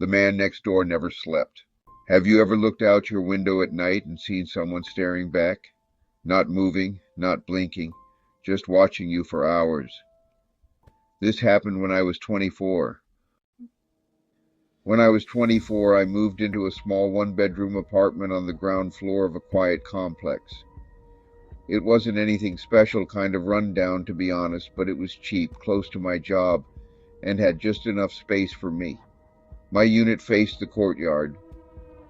The man next door never slept. Have you ever looked out your window at night and seen someone staring back? Not moving, not blinking, just watching you for hours. This happened when I was 24. When I was 24, I moved into a small one-bedroom apartment on the ground floor of a quiet complex. It wasn't anything special, kind of rundown to be honest, but it was cheap, close to my job, and had just enough space for me. My unit faced the courtyard,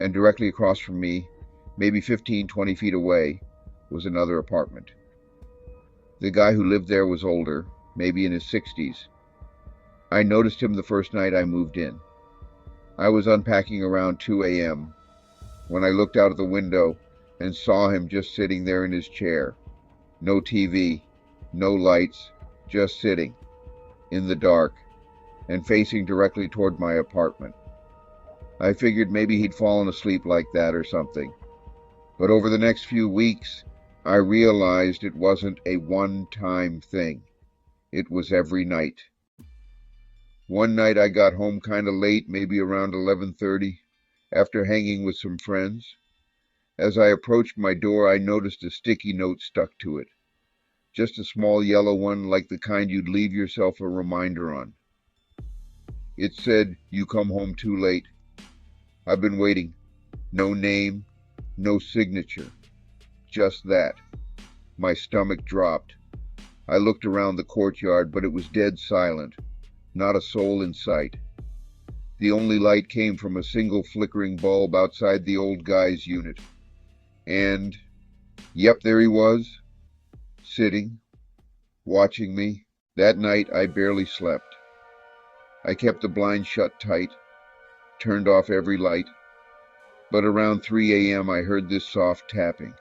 and directly across from me, maybe 15-20 feet away, was another apartment. The guy who lived there was older, maybe in his 60s. I noticed him the first night I moved in. I was unpacking around 2 a.m. when I looked out of the window and saw him just sitting there in his chair. No TV, no lights, just sitting, in the dark, and facing directly toward my apartment. I figured maybe he'd fallen asleep like that or something. But over the next few weeks, I realized it wasn't a one-time thing. It was every night. One night I got home kind of late, maybe around 11:30, after hanging with some friends. As I approached my door, I noticed a sticky note stuck to it. Just a small yellow one, like the kind you'd leave yourself a reminder on. It said, "You come home too late. I've been waiting." No name, no signature. Just that. My stomach dropped. I looked around the courtyard, but it was dead silent. Not a soul in sight. The only light came from a single flickering bulb outside the old guy's unit. And, yep, there he was, sitting, watching me. That night I barely slept. I kept the blinds shut tight, turned off every light, but around 3 a.m. I heard this soft tapping,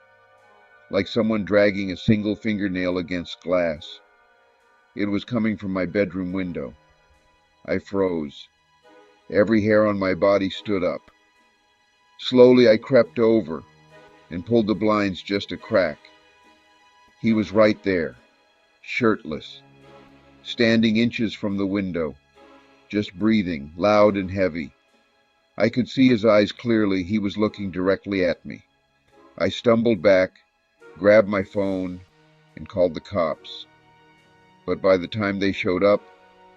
like someone dragging a single fingernail against glass. It was coming from my bedroom window. I froze. Every hair on my body stood up. Slowly I crept over and pulled the blinds just a crack. He was right there, shirtless, standing inches from the window, just breathing, loud and heavy. I could see his eyes clearly. He was looking directly at me. I stumbled back, grabbed my phone, and called the cops. But by the time they showed up,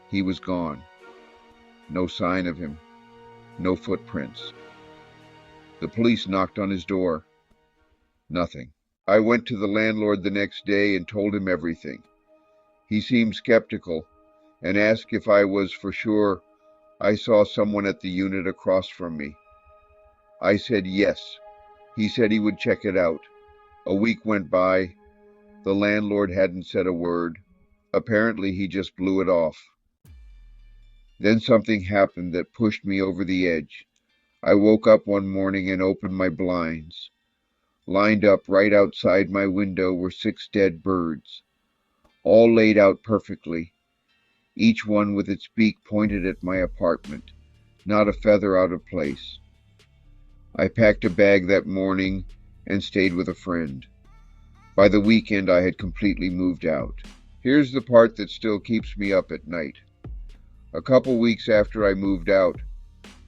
he was gone. No sign of him. No footprints. The police knocked on his door. Nothing. I went to the landlord the next day and told him everything. He seemed skeptical and asked if I was for sure I saw someone at the unit across from me. I said yes. He said he would check it out. A week went by. The landlord hadn't said a word. Apparently he just blew it off. Then something happened that pushed me over the edge. I woke up one morning and opened my blinds. Lined up right outside my window were 6 dead birds, all laid out perfectly, each one with its beak pointed at my apartment, not a feather out of place. I packed a bag that morning and stayed with a friend. By the weekend I had completely moved out. Here's the part that still keeps me up at night. A couple weeks after I moved out,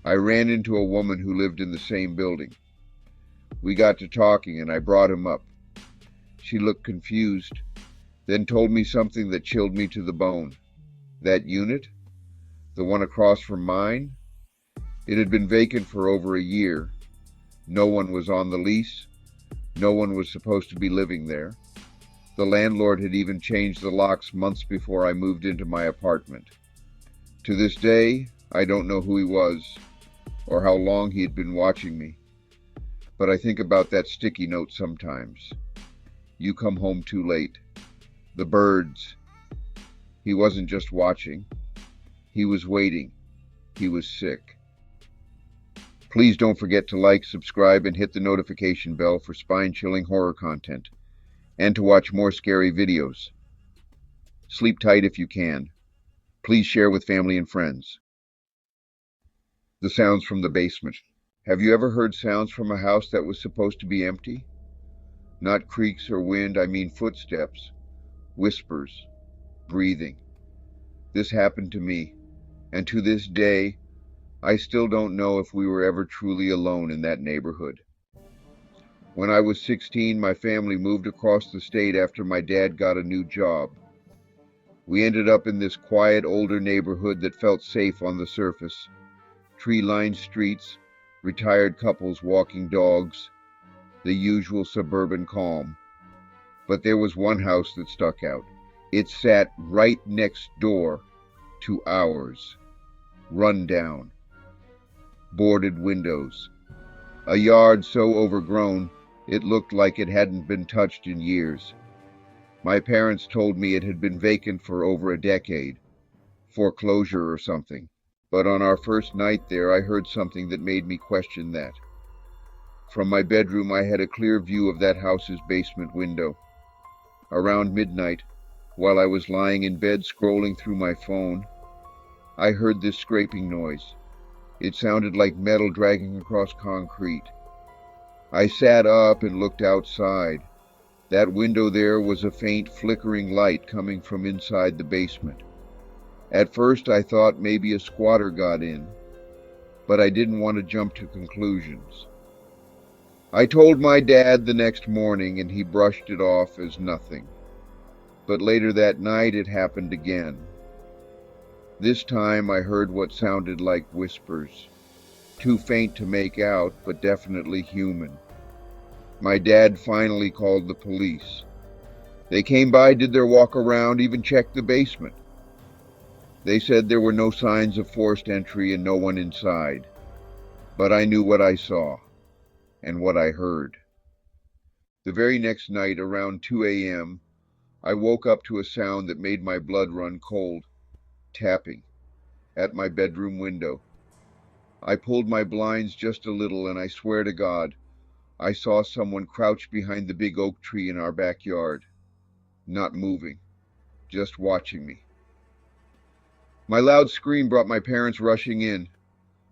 I ran into a woman who lived in the same building. We got to talking and I brought him up. She looked confused, then told me something that chilled me to the bone. That unit, the one across from mine, it had been vacant for over a year. No one was on the lease. No one was supposed to be living there. The landlord had even changed the locks months before I moved into my apartment. To this day, I don't know who he was or how long he had been watching me. But I think about that sticky note sometimes. You come home too late. The birds. He wasn't just watching. He was waiting. He was sick. Please don't forget to like, subscribe, and hit the notification bell for spine-chilling horror content, and to watch more scary videos. Sleep tight if you can. Please share with family and friends. The sounds from the basement. Have you ever heard sounds from a house that was supposed to be empty? Not creaks or wind, I mean footsteps, whispers, breathing. This happened to me, and to this day, I still don't know if we were ever truly alone in that neighborhood. When I was 16, my family moved across the state after my dad got a new job. We ended up in this quiet, older neighborhood that felt safe on the surface. Tree-lined streets, retired couples walking dogs, the usual suburban calm. But there was one house that stuck out. It sat right next door to ours. Run down. Boarded windows. A yard so overgrown it looked like it hadn't been touched in years. My parents told me it had been vacant for over a decade. Foreclosure or something. But on our first night there, I heard something that made me question that. From my bedroom, I had a clear view of that house's basement window. Around midnight, while I was lying in bed scrolling through my phone, I heard this scraping noise. It sounded like metal dragging across concrete. I sat up and looked outside. That window there was a faint flickering light coming from inside the basement. At first I thought maybe a squatter got in, but I didn't want to jump to conclusions. I told my dad the next morning and he brushed it off as nothing. But later that night it happened again. This time I heard what sounded like whispers, too faint to make out, but definitely human. My dad finally called the police. They came by, did their walk around, even checked the basement. They said there were no signs of forced entry and no one inside. But I knew what I saw and what I heard. The very next night, around 2 a.m., I woke up to a sound that made my blood run cold. Tapping at my bedroom window. I pulled my blinds just a little and I swear to God, I saw someone crouched behind the big oak tree in our backyard. Not moving, just watching me. My loud scream brought my parents rushing in.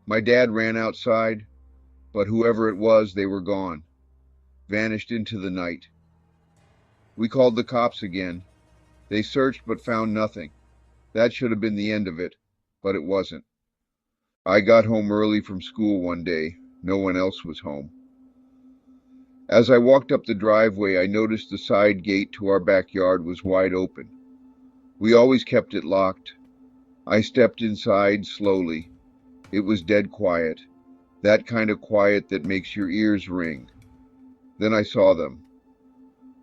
My dad ran outside, but whoever it was, they were gone. Vanished into the night. We called the cops again. They searched but found nothing. That should have been the end of it, but it wasn't. I got home early from school one day. No one else was home. As I walked up the driveway, I noticed the side gate to our backyard was wide open. We always kept it locked. I stepped inside slowly. It was dead quiet, that kind of quiet that makes your ears ring. Then I saw them.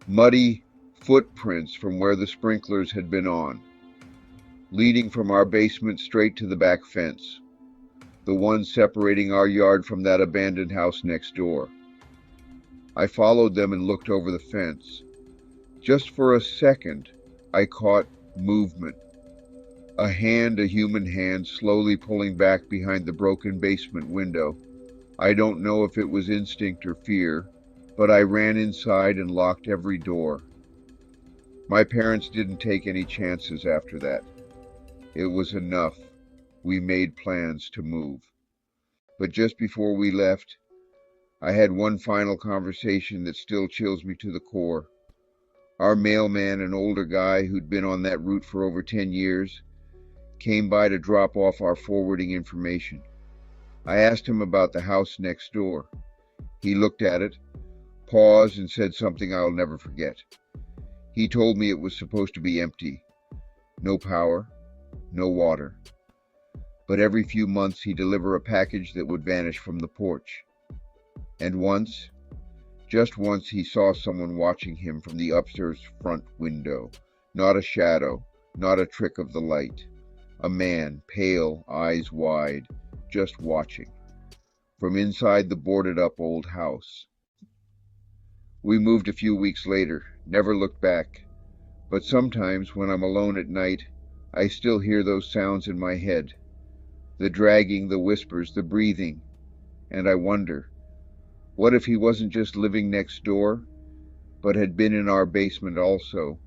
Muddy footprints from where the sprinklers had been on, leading from our basement straight to the back fence, the one separating our yard from that abandoned house next door. I followed them and looked over the fence. Just for a second, I caught movement. A human hand, slowly pulling back behind the broken basement window. I don't know if it was instinct or fear, but I ran inside and locked every door. My parents didn't take any chances after that. It was enough. We made plans to move. But just before we left, I had one final conversation that still chills me to the core. Our mailman, an older guy who'd been on that route for over 10 years, came by to drop off our forwarding information. I asked him about the house next door. He looked at it, paused, and said something I'll never forget. He told me it was supposed to be empty. No power, no water. But every few months he'd deliver a package that would vanish from the porch. And once, just once, he saw someone watching him from the upstairs front window. Not a shadow, not a trick of the light. A man, pale, eyes wide, just watching, from inside the boarded-up old house. We moved a few weeks later, never looked back, but sometimes when I'm alone at night, I still hear those sounds in my head, the dragging, the whispers, the breathing, and I wonder, what if he wasn't just living next door, but had been in our basement also?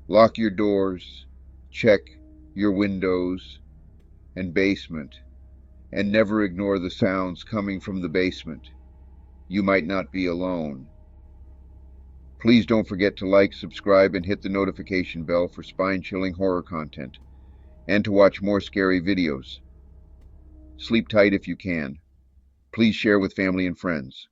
Lock your doors, check your windows and basement, and never ignore the sounds coming from the basement. You might not be alone. Please don't forget to like, subscribe, and hit the notification bell for spine-chilling horror content, and to watch more scary videos. Sleep tight if you can. Please share with family and friends.